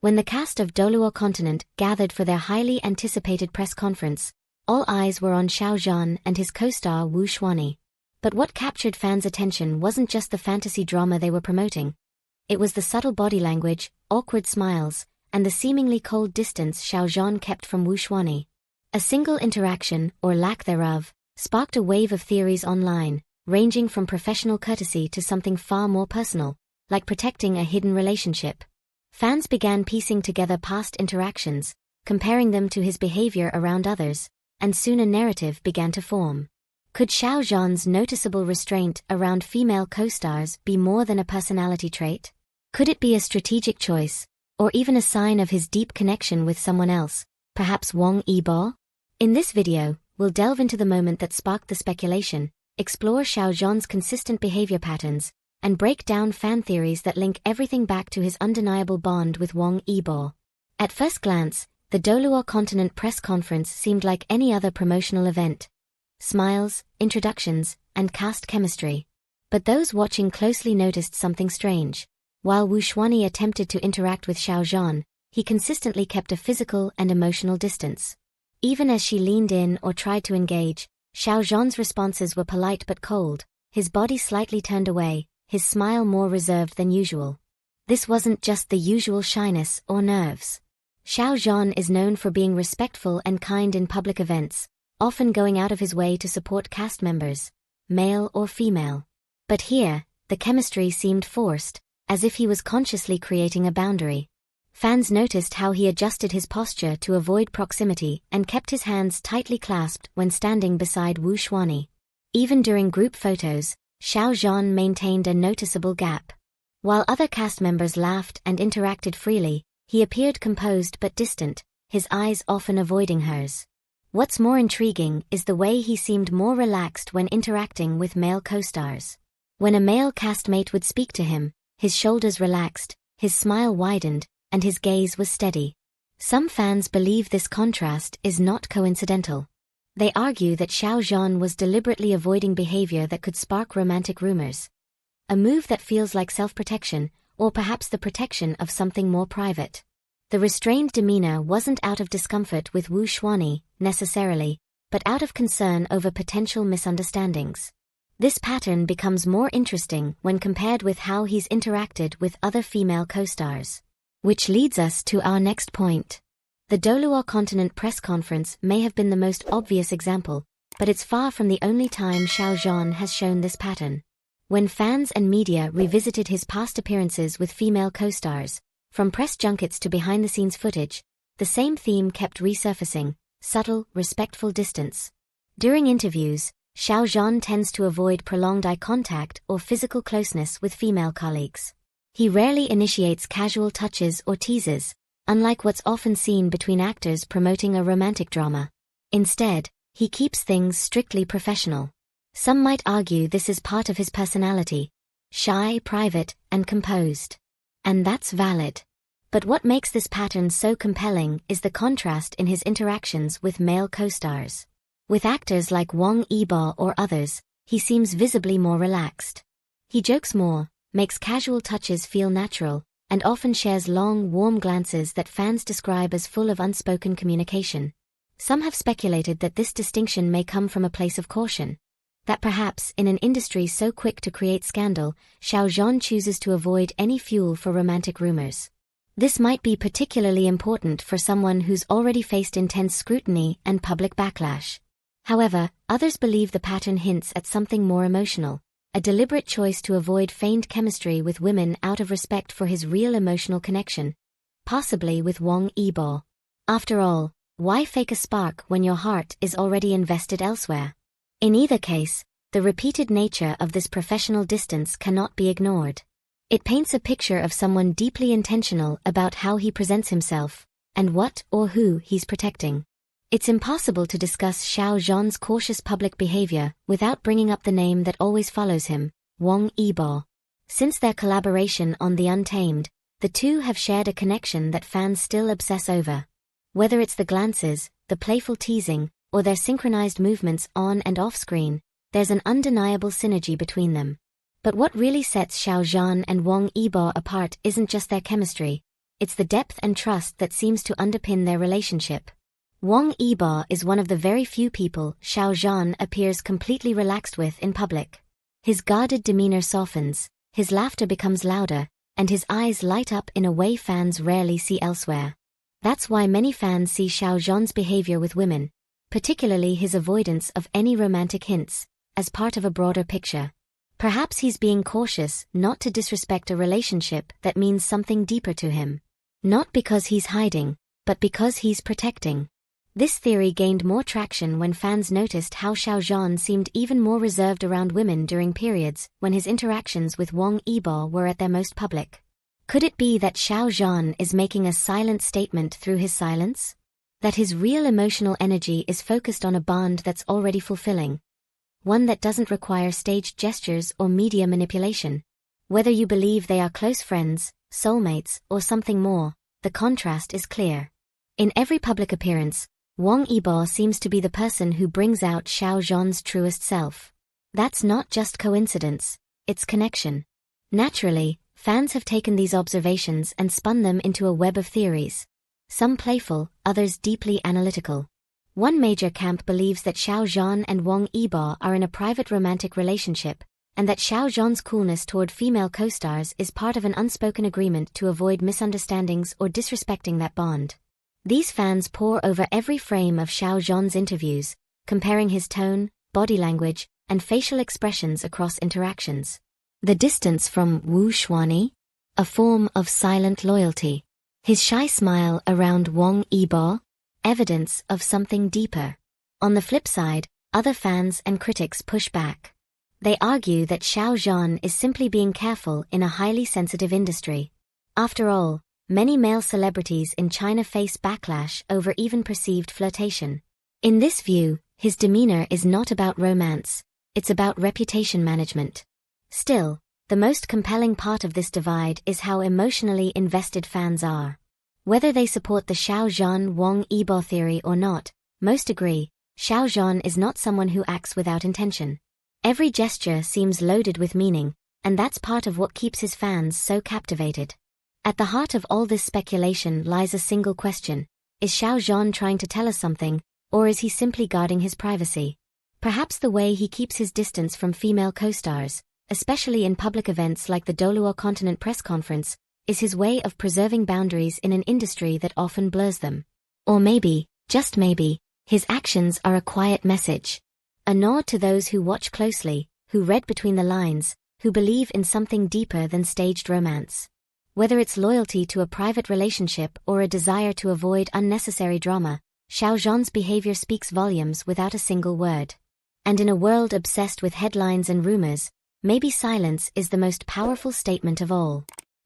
When the cast of Doluo Continent gathered for their highly anticipated press conference, all eyes were on Xiao Zhan and his co-star Wu Xuanyi. But what captured fans' attention wasn't just the fantasy drama they were promoting. It was the subtle body language, awkward smiles, and the seemingly cold distance Xiao Zhan kept from Wu Xuanyi. A single interaction, or lack thereof, sparked a wave of theories online, ranging from professional courtesy to something far more personal, like protecting a hidden relationship. Fans began piecing together past interactions, comparing them to his behavior around others, and soon a narrative began to form. Could Xiao Zhan's noticeable restraint around female co-stars be more than a personality trait? Could it be a strategic choice, or even a sign of his deep connection with someone else, perhaps Wang Yibo? In this video, we'll delve into the moment that sparked the speculation, explore Xiao Zhan's consistent behavior patterns, and break down fan theories that link everything back to his undeniable bond with Wang Yibo. At first glance, the Doluo Continent press conference seemed like any other promotional event. Smiles, introductions, and cast chemistry. But those watching closely noticed something strange. While Wu Xuanyi attempted to interact with Xiao Zhan, he consistently kept a physical and emotional distance. Even as she leaned in or tried to engage, Xiao Zhan's responses were polite but cold, his body slightly turned away, his smile more reserved than usual. This wasn't just the usual shyness or nerves. Xiao Zhan is known for being respectful and kind in public events, often going out of his way to support cast members, male or female. But here, the chemistry seemed forced, as if he was consciously creating a boundary. Fans noticed how he adjusted his posture to avoid proximity and kept his hands tightly clasped when standing beside Wu Xuanyi. Even during group photos, Xiao Zhan maintained a noticeable gap. While other cast members laughed and interacted freely, he appeared composed but distant, his eyes often avoiding hers. What's more intriguing is the way he seemed more relaxed when interacting with male co-stars. When a male castmate would speak to him, his shoulders relaxed, his smile widened, and his gaze was steady. Some fans believe this contrast is not coincidental. They argue that Xiao Zhan was deliberately avoiding behavior that could spark romantic rumors. A move that feels like self-protection, or perhaps the protection of something more private. The restrained demeanor wasn't out of discomfort with Wu Xuanyi, necessarily, but out of concern over potential misunderstandings. This pattern becomes more interesting when compared with how he's interacted with other female co-stars. Which leads us to our next point. The Doluo Continent press conference may have been the most obvious example, but it's far from the only time Xiao Zhan has shown this pattern. When fans and media revisited his past appearances with female co-stars, from press junkets to behind-the-scenes footage, the same theme kept resurfacing: subtle, respectful distance. During interviews, Xiao Zhan tends to avoid prolonged eye contact or physical closeness with female colleagues. He rarely initiates casual touches or teases, unlike what's often seen between actors promoting a romantic drama. Instead, he keeps things strictly professional. Some might argue this is part of his personality: shy, private, and composed. And that's valid. But what makes this pattern so compelling is the contrast in his interactions with male co-stars. With actors like Wang Yibo or others, he seems visibly more relaxed. He jokes more, makes casual touches feel natural, and often shares long, warm glances that fans describe as full of unspoken communication. Some have speculated that this distinction may come from a place of caution. That perhaps, in an industry so quick to create scandal, Xiao Zhan chooses to avoid any fuel for romantic rumors. This might be particularly important for someone who's already faced intense scrutiny and public backlash. However, others believe the pattern hints at something more emotional, a deliberate choice to avoid feigned chemistry with women out of respect for his real emotional connection, possibly with Wang Yibo. After all, why fake a spark when your heart is already invested elsewhere? In either case, the repeated nature of this professional distance cannot be ignored. It paints a picture of someone deeply intentional about how he presents himself, and what or who he's protecting. It's impossible to discuss Xiao Zhan's cautious public behavior without bringing up the name that always follows him, Wang Yibo. Since their collaboration on The Untamed, the two have shared a connection that fans still obsess over. Whether it's the glances, the playful teasing, or their synchronized movements on and off screen, there's an undeniable synergy between them. But what really sets Xiao Zhan and Wang Yibo apart isn't just their chemistry, it's the depth and trust that seems to underpin their relationship. Wang Yibo is one of the very few people Xiao Zhan appears completely relaxed with in public. His guarded demeanor softens, his laughter becomes louder, and his eyes light up in a way fans rarely see elsewhere. That's why many fans see Xiao Zhan's behavior with women, particularly his avoidance of any romantic hints, as part of a broader picture. Perhaps he's being cautious not to disrespect a relationship that means something deeper to him. Not because he's hiding, but because he's protecting. This theory gained more traction when fans noticed how Xiao Zhan seemed even more reserved around women during periods when his interactions with Wang Yibo were at their most public. Could it be that Xiao Zhan is making a silent statement through his silence? That his real emotional energy is focused on a bond that's already fulfilling? One that doesn't require staged gestures or media manipulation? Whether you believe they are close friends, soulmates, or something more, the contrast is clear. In every public appearance, Wang Yibo seems to be the person who brings out Xiao Zhan's truest self. That's not just coincidence, it's connection. Naturally, fans have taken these observations and spun them into a web of theories. Some playful, others deeply analytical. One major camp believes that Xiao Zhan and Wang Yibo are in a private romantic relationship, and that Xiao Zhan's coolness toward female co-stars is part of an unspoken agreement to avoid misunderstandings or disrespecting that bond. These fans pore over every frame of Xiao Zhan's interviews, comparing his tone, body language, and facial expressions across interactions. The distance from Wu Xuani? A form of silent loyalty. His shy smile around Wang Yibo? Evidence of something deeper. On the flip side, other fans and critics push back. They argue that Xiao Zhan is simply being careful in a highly sensitive industry. After all, many male celebrities in China face backlash over even perceived flirtation. In this view, his demeanor is not about romance, it's about reputation management. Still, the most compelling part of this divide is how emotionally invested fans are. Whether they support the Xiao Zhan-Wang Yibo theory or not, most agree, Xiao Zhan is not someone who acts without intention. Every gesture seems loaded with meaning, and that's part of what keeps his fans so captivated. At the heart of all this speculation lies a single question: is Xiao Zhan trying to tell us something, or is he simply guarding his privacy? Perhaps the way he keeps his distance from female co-stars, especially in public events like the Doluo Continent press conference, is his way of preserving boundaries in an industry that often blurs them. Or maybe, just maybe, his actions are a quiet message. A nod to those who watch closely, who read between the lines, who believe in something deeper than staged romance. Whether it's loyalty to a private relationship or a desire to avoid unnecessary drama, Xiao Zhan's behavior speaks volumes without a single word. And in a world obsessed with headlines and rumors, maybe silence is the most powerful statement of all.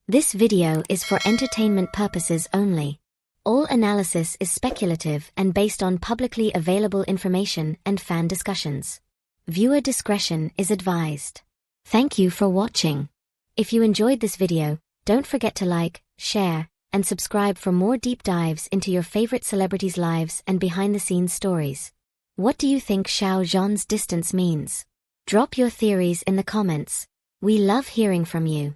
This video is for entertainment purposes only. All analysis is speculative and based on publicly available information and fan discussions. Viewer discretion is advised. Thank you for watching. If you enjoyed this video, don't forget to like, share, and subscribe for more deep dives into your favorite celebrities' lives and behind-the-scenes stories. What do you think Xiao Zhan's distance means? Drop your theories in the comments. We love hearing from you.